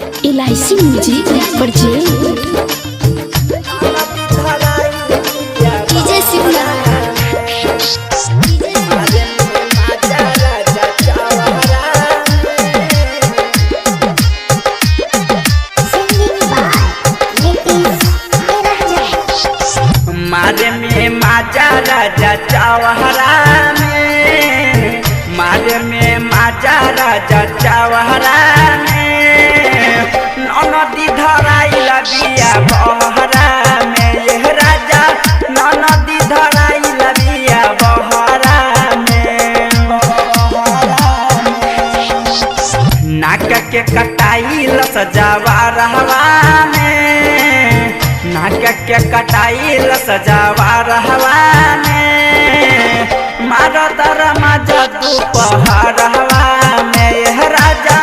LIC music purchase DJ शिवला मारे में माजा राजा चावहरा में, मारे में माजा राजा चावहरा में, ननदी धराई लबिया बहरा में, यह राजा ननदी धराई लबिया बहरा में, नाक के कटाई सजावा रहवा में, नाक के कटाई सजावा रहवा में, मारा तारा मजा दोपहरवा में, यह राजा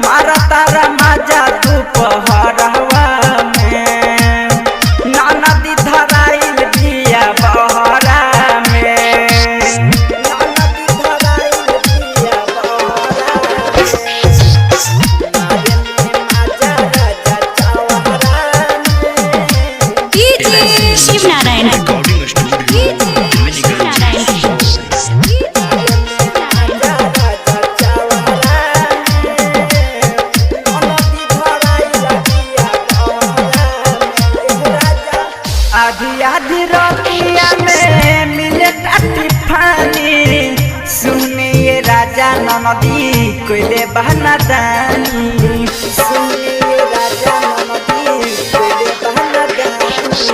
मारा तारा मजा दोपहरवा में, ननदी धराइल बिया बहरा में, ननदी धराइल बिया बहरा डीजे शिवनारायण आधी आधी रोटिया में मिले टिफानी, सुनिए राजा ननदी कोइले बहना दानी, सुनिए राजा ननदी कोइले बहना दानी,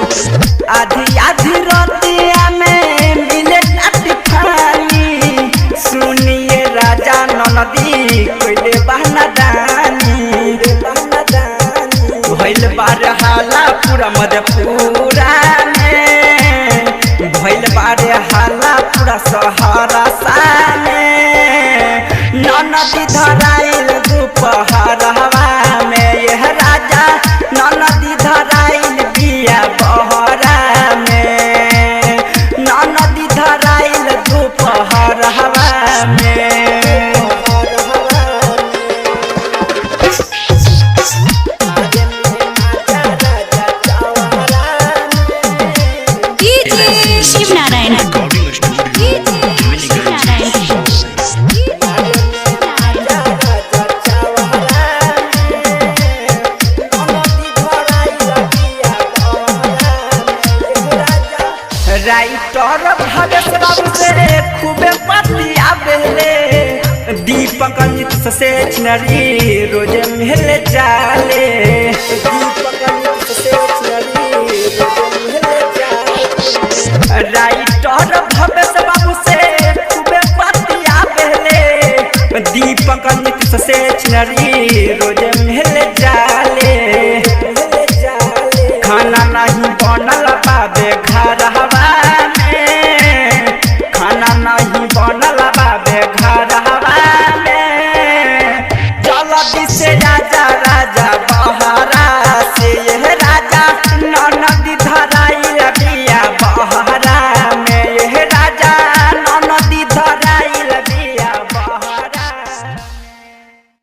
आधी आधी रोटिया में मिले टिफानी, सुनिए राजा ननदी कोइले बहना दानी, बहना दानी, भइल बार हाला पूरा मधेपुरा में, भइल बारे हाला पूरा सहारा साने, ननदी धराइल दोपहरवा में, यह राजा ननदी धराइल बिया बहरा में, ननदी धराइल दोपहरवा में, डीजे शिवनारायण राइटर भवेश बाबू से खूबे पतिया बेले, दीपक अमित से छिनरी रोज मिल जाले,